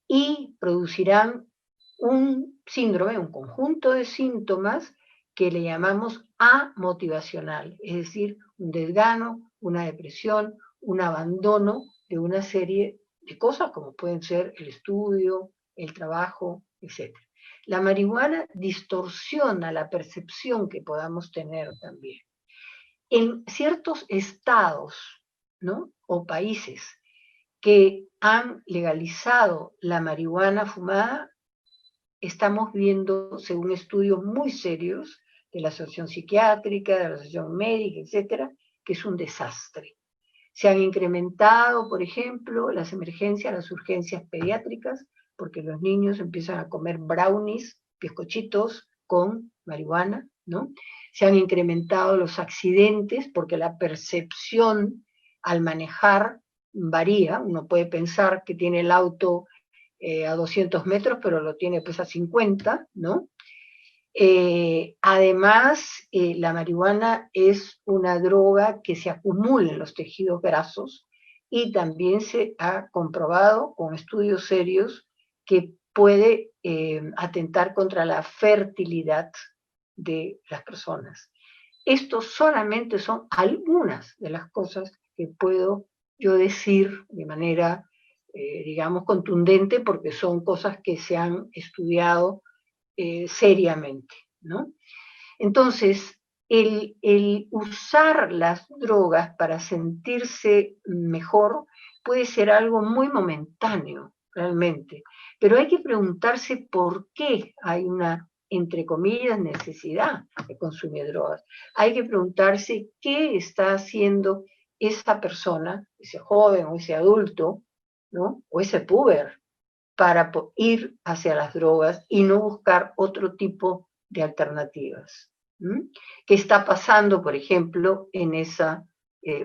y producirán un síndrome, un conjunto de síntomas que le llamamos amotivacional, es decir, un desgano, una depresión, un abandono de una serie de cosas como pueden ser el estudio, el trabajo, etc. La marihuana distorsiona la percepción que podamos tener también. En ciertos estados, ¿no?, o países que han legalizado la marihuana fumada, estamos viendo, según estudios muy serios de la Asociación Psiquiátrica, de la Asociación Médica, etcétera, que es un desastre. Se han incrementado, por ejemplo, las emergencias, las urgencias pediátricas, porque los niños empiezan a comer brownies, bizcochitos con marihuana, ¿no? Se han incrementado los accidentes porque la percepción al manejar varía. Uno puede pensar que tiene el auto a 200 metros, pero lo tiene pues a 50, ¿no? Además, la marihuana es una droga que se acumula en los tejidos grasos y también se ha comprobado con estudios serios que puede atentar contra la fertilidad de las personas. Estos solamente son algunas de las cosas que puedo yo decir de manera, digamos, contundente, porque son cosas que se han estudiado seriamente, ¿no? Entonces, el usar las drogas para sentirse mejor puede ser algo muy momentáneo, realmente. Pero hay que preguntarse por qué hay una, entre comillas, necesidad de consumir drogas. Hay que preguntarse qué está haciendo esa persona, ese joven o ese adulto, ¿no? O ese puber, para ir hacia las drogas y no buscar otro tipo de alternativas. ¿Mm? ¿Qué está pasando, por ejemplo, en esa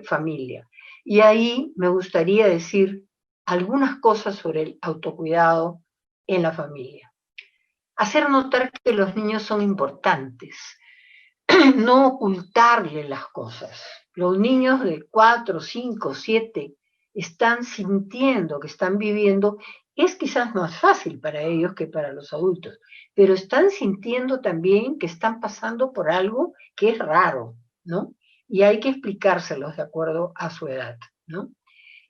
familia? Y ahí me gustaría decir algunas cosas sobre el autocuidado en la familia. Hacer notar que los niños son importantes, no ocultarle las cosas. Los niños de 4, 5, 7 están sintiendo que están viviendo, es quizás más fácil para ellos que para los adultos, pero están sintiendo también que están pasando por algo que es raro, ¿no? Y hay que explicárselos de acuerdo a su edad, ¿no?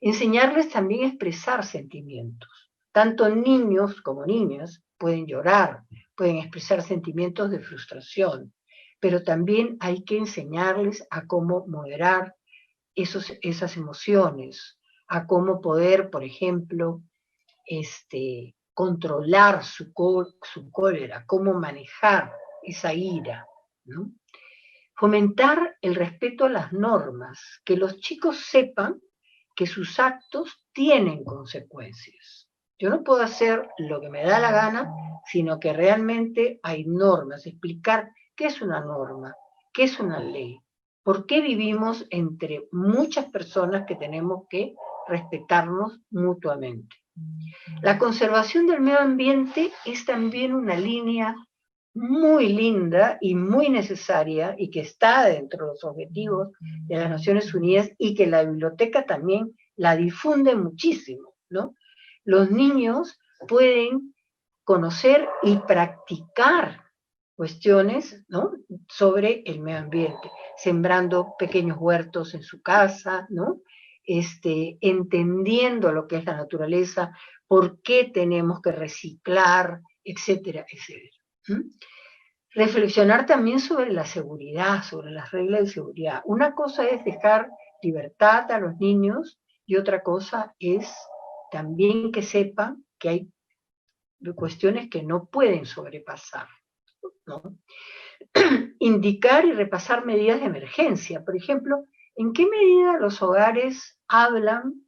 Enseñarles también a expresar sentimientos. Tanto niños como niñas pueden llorar, pueden expresar sentimientos de frustración, pero también hay que enseñarles a cómo moderar esas emociones, a cómo poder, por ejemplo, controlar su cólera, cómo manejar esa ira, ¿no? Fomentar el respeto a las normas, que los chicos sepan que sus actos tienen consecuencias. Yo no puedo hacer lo que me da la gana, sino que realmente hay normas, explicar qué es una norma, qué es una ley, por qué vivimos entre muchas personas que tenemos que respetarnos mutuamente. La conservación del medio ambiente es también una línea muy linda y muy necesaria y que está dentro de los objetivos de las Naciones Unidas y que la biblioteca también la difunde muchísimo, ¿no? Los niños pueden conocer y practicar cuestiones, ¿no?, sobre el medio ambiente, sembrando pequeños huertos en su casa, ¿no? Entendiendo lo que es la naturaleza, por qué tenemos que reciclar, etcétera, etcétera. ¿Mm? Reflexionar también sobre la seguridad, sobre las reglas de seguridad. Una cosa es dejar libertad a los niños y otra cosa es también que sepan que hay cuestiones que no pueden sobrepasar, ¿no? Indicar y repasar medidas de emergencia. Por ejemplo, ¿en qué medida los hogares hablan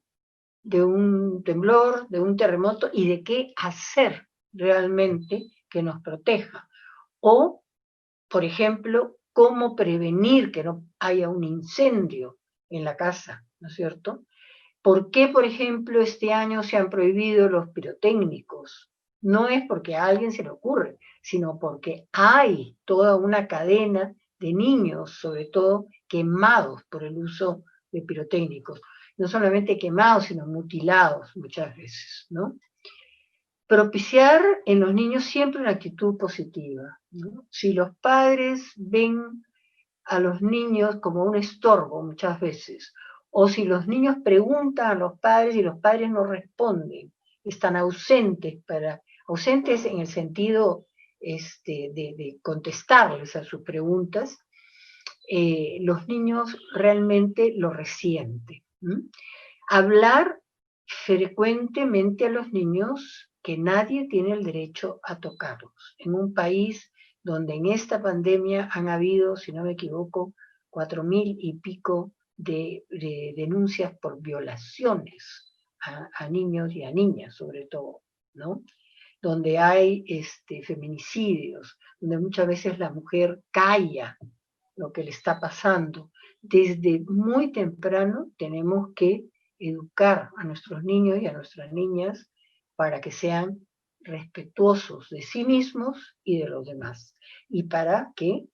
de un temblor, de un terremoto y de qué hacer realmente que nos proteja? O, por ejemplo, cómo prevenir que no haya un incendio en la casa, ¿no es cierto? ¿Por qué, por ejemplo, este año se han prohibido los pirotécnicos? No es porque a alguien se le ocurre, sino porque hay toda una cadena de niños, sobre todo, quemados por el uso de pirotécnicos. No solamente quemados, sino mutilados muchas veces, ¿no? Propiciar en los niños siempre una actitud positiva, ¿no? Si los padres ven a los niños como un estorbo muchas veces, o si los niños preguntan a los padres y los padres no responden, están ausentes, ausentes en el sentido de contestarles a sus preguntas, los niños realmente lo resienten. Hablar frecuentemente a los niños que nadie tiene el derecho a tocarlos. En un país donde en esta pandemia han habido, si no me equivoco, 4.000 y pico de denuncias por violaciones a niños y a niñas, sobre todo, ¿no? Donde hay feminicidios, donde muchas veces la mujer calla lo que le está pasando. Desde muy temprano tenemos que educar a nuestros niños y a nuestras niñas para que sean respetuosos de sí mismos y de los demás, y para que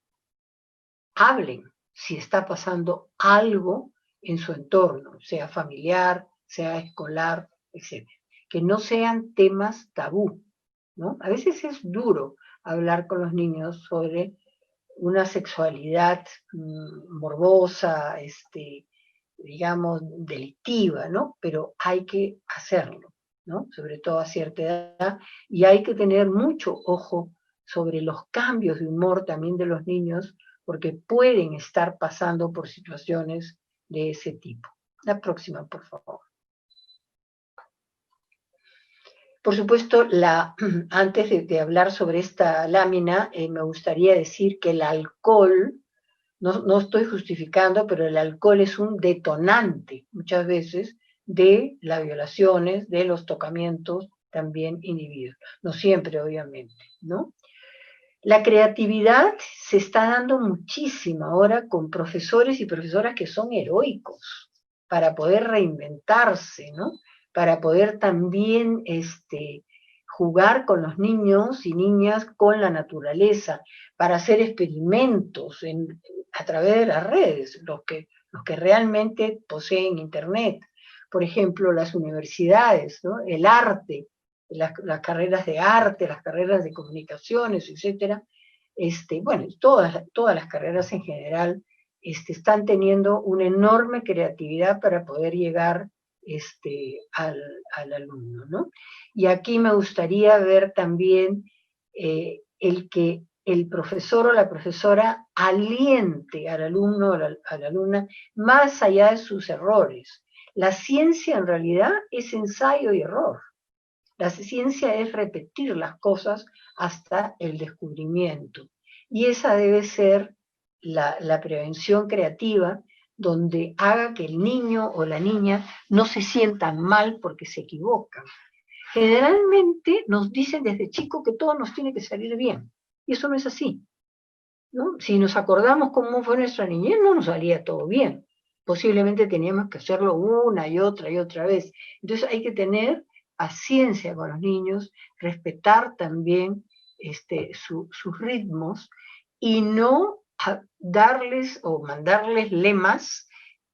hablen si está pasando algo en su entorno, sea familiar, sea escolar, etc. Que no sean temas tabú, ¿no? A veces es duro hablar con los niños sobre una sexualidad morbosa, digamos, delictiva, ¿no? Pero hay que hacerlo, ¿no? Sobre todo a cierta edad, y hay que tener mucho ojo sobre los cambios de humor también de los niños, porque pueden estar pasando por situaciones de ese tipo. La próxima, por favor. Por supuesto, antes de hablar sobre esta lámina, me gustaría decir que el alcohol, no estoy justificando, pero el alcohol es un detonante, muchas veces, de las violaciones, de los tocamientos también inhibidos. No siempre, obviamente, ¿no? La creatividad se está dando muchísimo ahora con profesores y profesoras que son heroicos para poder reinventarse, ¿no? Para poder también jugar con los niños y niñas con la naturaleza, para hacer experimentos a través de las redes, los que realmente poseen Internet. Por ejemplo, las universidades, ¿no? El arte, las carreras de arte, las carreras de comunicaciones, etcétera. Bueno, todas las carreras en general están teniendo una enorme creatividad para poder llegar al alumno, ¿no? Y aquí me gustaría ver también el que el profesor o la profesora aliente al alumno o a la alumna más allá de sus errores. La ciencia en realidad es ensayo y error. La ciencia es repetir las cosas hasta el descubrimiento. Y esa debe ser la prevención creativa, donde haga que el niño o la niña no se sientan mal porque se equivocan. Generalmente nos dicen desde chico que todo nos tiene que salir bien. Y eso no es así, ¿no? Si nos acordamos cómo fue nuestra niñez, no nos salía todo bien. Posiblemente teníamos que hacerlo una y otra vez. Entonces hay que tener paciencia con los niños, respetar también sus ritmos y no darles o mandarles lemas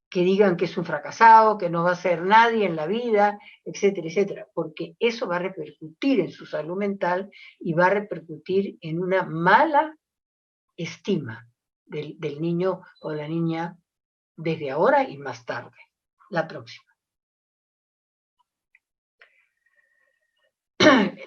que digan que es un fracasado, que no va a ser nadie en la vida, etcétera, etcétera, porque eso va a repercutir en su salud mental y va a repercutir en una mala estima del niño o la niña desde ahora y más tarde. La próxima.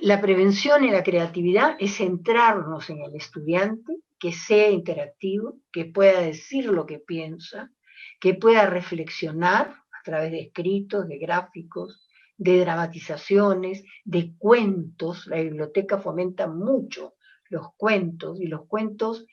La prevención y la creatividad es centrarnos en el estudiante, que sea interactivo, que pueda decir lo que piensa, que pueda reflexionar a través de escritos, de gráficos, de dramatizaciones, de cuentos. La biblioteca fomenta mucho los cuentos y los cuentos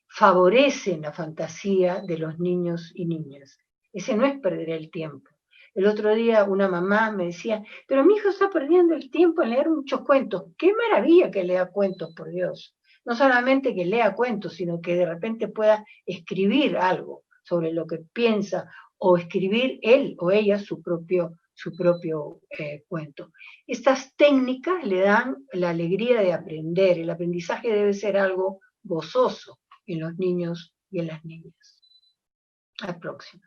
favorecen la fantasía de los niños y niñas. Ese no es perder el tiempo. El otro día una mamá me decía, pero mi hijo está perdiendo el tiempo en leer muchos cuentos. ¡Qué maravilla que lea cuentos, por Dios! No solamente que lea cuentos, sino que de repente pueda escribir algo sobre lo que piensa o escribir él o ella su propio cuento. Estas técnicas le dan la alegría de aprender. El aprendizaje debe ser algo gozoso en los niños y en las niñas. La próxima.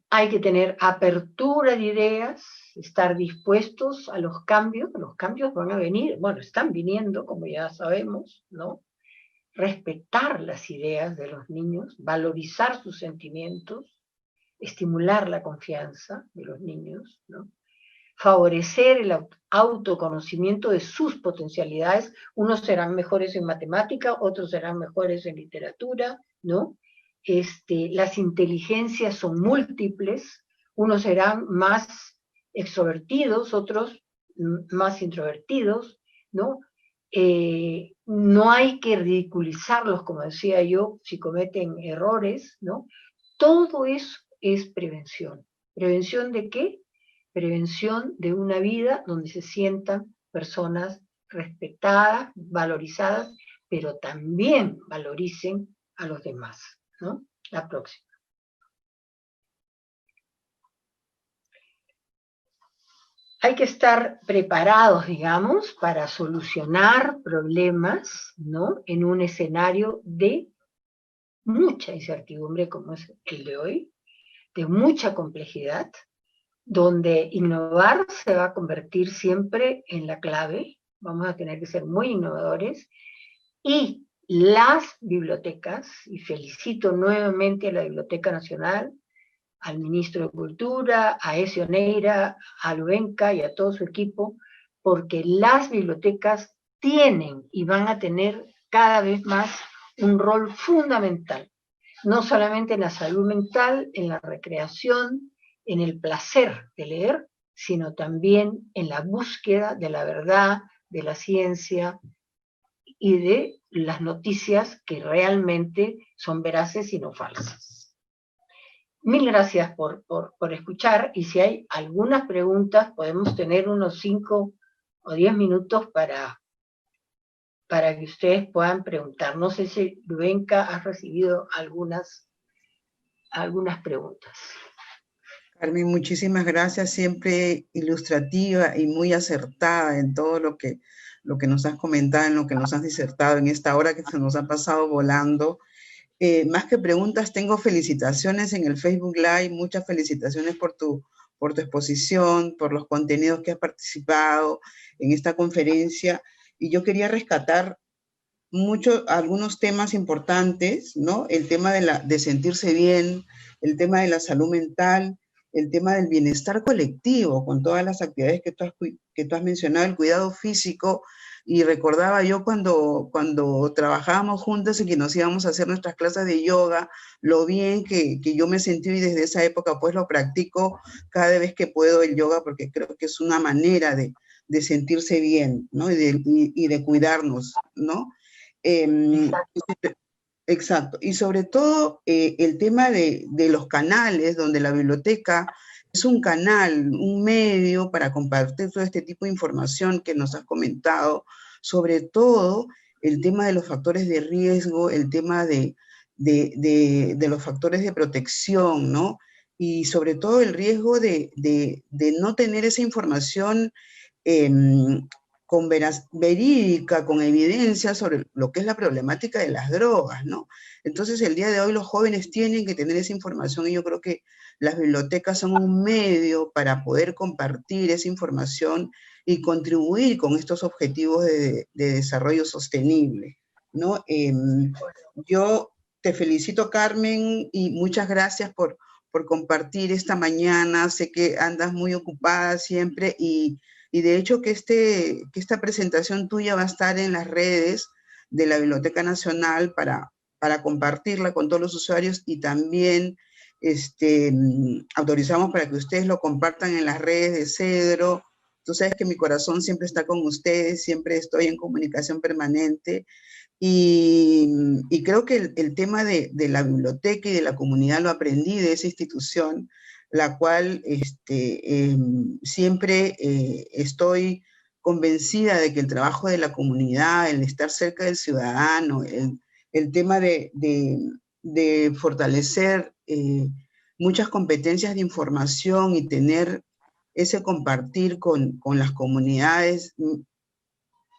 Hay que tener apertura de ideas, estar dispuestos a los cambios van a venir, bueno, están viniendo, como ya sabemos, ¿no? Respetar las ideas de los niños, valorizar sus sentimientos, estimular la confianza de los niños, ¿no? Favorecer el autoconocimiento de sus potencialidades. Unos serán mejores en matemática, otros serán mejores en literatura, ¿no? Las inteligencias son múltiples, unos serán más extrovertidos, otros más introvertidos, ¿no? No hay que ridiculizarlos, como decía yo, si cometen errores, ¿no? Todo eso es prevención. ¿Prevención de qué? Prevención de una vida donde se sientan personas respetadas, valorizadas, pero también valoricen a los demás, ¿no? La próxima. Hay que estar preparados, digamos, para solucionar problemas, ¿no? En un escenario de mucha incertidumbre como es el de hoy, de mucha complejidad, donde innovar se va a convertir siempre en la clave. Vamos a tener que ser muy innovadores. Y las bibliotecas, y felicito nuevamente a la Biblioteca Nacional, al ministro de Cultura, a Ezio Neira, a Luenca y a todo su equipo, porque las bibliotecas tienen y van a tener cada vez más un rol fundamental, no solamente en la salud mental, en la recreación, en el placer de leer, sino también en la búsqueda de la verdad, de la ciencia y de las noticias que realmente son veraces y no falsas. Mil gracias por escuchar, y si hay algunas preguntas, podemos tener unos 5 o 10 minutos para que ustedes puedan preguntar. No sé si, Lubenka, has recibido algunas preguntas. Carmen, muchísimas gracias, siempre ilustrativa y muy acertada en todo lo que nos has comentado, en lo que nos has disertado en esta hora que se nos ha pasado volando. Más que preguntas, tengo felicitaciones en el Facebook Live, muchas felicitaciones por tu exposición, por los contenidos que has participado en esta conferencia, y yo quería rescatar algunos temas importantes, ¿no? El tema de sentirse bien, el tema de la salud mental, el tema del bienestar colectivo, con todas las actividades que tú has mencionado, el cuidado físico. Y recordaba yo cuando trabajábamos juntas y que nos íbamos a hacer nuestras clases de yoga, lo bien que yo me sentí, y desde esa época pues lo practico cada vez que puedo el yoga, porque creo que es una manera de sentirse bien, ¿no? Y de cuidarnos, ¿no? Exacto. Y sobre todo el tema de los canales, donde la biblioteca es un canal, un medio para compartir todo este tipo de información que nos has comentado, sobre todo el tema de los factores de riesgo, el tema de los factores de protección, ¿no? Y sobre todo el riesgo de no tener esa información verídica, con evidencia sobre lo que es la problemática de las drogas, ¿no? Entonces, el día de hoy los jóvenes tienen que tener esa información, y yo creo que las bibliotecas son un medio para poder compartir esa información y contribuir con estos objetivos de desarrollo sostenible, ¿no? Yo te felicito, Carmen, y muchas gracias por compartir esta mañana. Sé que andas muy ocupada siempre, y de hecho que esta presentación tuya va a estar en las redes de la Biblioteca Nacional para compartirla con todos los usuarios, y también autorizamos para que ustedes lo compartan en las redes de Cedro. Tú sabes que mi corazón siempre está con ustedes, siempre estoy en comunicación permanente, y creo que el tema de la biblioteca y de la comunidad lo aprendí de esa institución, la cual siempre estoy convencida de que el trabajo de la comunidad, el estar cerca del ciudadano, el tema de fortalecer muchas competencias de información y tener ese compartir con las comunidades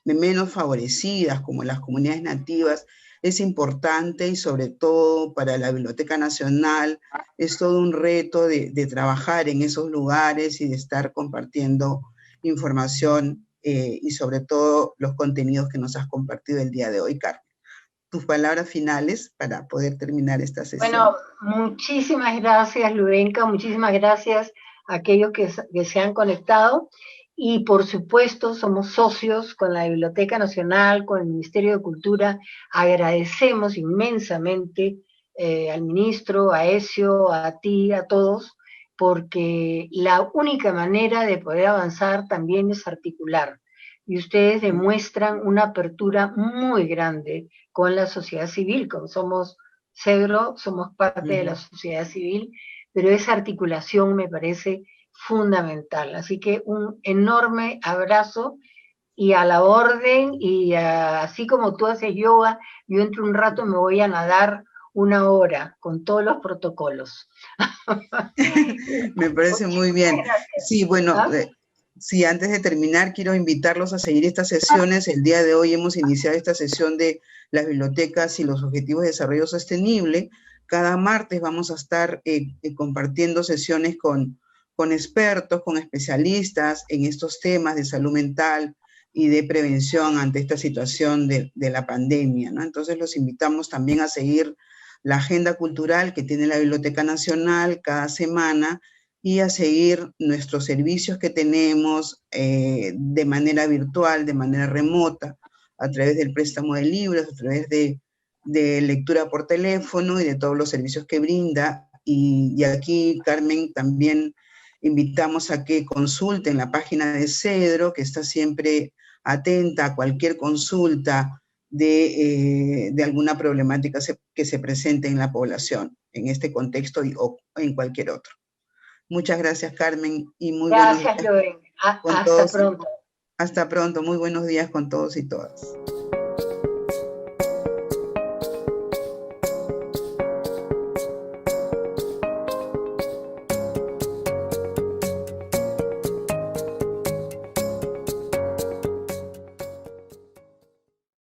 menos favorecidas, como las comunidades nativas, es importante, y sobre todo para la Biblioteca Nacional es todo un reto de trabajar en esos lugares y de estar compartiendo información y sobre todo los contenidos que nos has compartido el día de hoy, Carmen. Tus palabras finales para poder terminar esta sesión. Bueno, muchísimas gracias, Lubenka, muchísimas gracias a aquellos que se han conectado. Y por supuesto somos socios con la Biblioteca Nacional, con el Ministerio de Cultura. Agradecemos inmensamente al ministro, a Ezio, a ti, a todos, porque la única manera de poder avanzar también es articular. Y ustedes demuestran una apertura muy grande con la sociedad civil, como somos Cedro, somos parte de la sociedad civil, pero esa articulación me parece fundamental. Así que un enorme abrazo, y a la orden, y así como tú haces yoga, yo entro un rato, me voy a nadar 1 hora con todos los protocolos. Me parece muy bien. Sí, bueno, sí, antes de terminar, quiero invitarlos a seguir estas sesiones. El día de hoy hemos iniciado esta sesión de las bibliotecas y los objetivos de desarrollo sostenible. Cada martes vamos a estar compartiendo sesiones con expertos, con especialistas en estos temas de salud mental y de prevención ante esta situación de la pandemia, ¿no? Entonces los invitamos también a seguir la agenda cultural que tiene la Biblioteca Nacional cada semana, y a seguir nuestros servicios que tenemos de manera virtual, de manera remota, a través del préstamo de libros, a través de lectura por teléfono y de todos los servicios que brinda. Y aquí, Carmen, también invitamos a que consulten la página de Cedro, que está siempre atenta a cualquier consulta de alguna problemática que se presente en la población, en este contexto o en cualquier otro. Muchas gracias, Carmen, y muy buenos días. Gracias, Luen. Con Hasta todos. pronto. Hasta pronto, muy buenos días con todos y todas.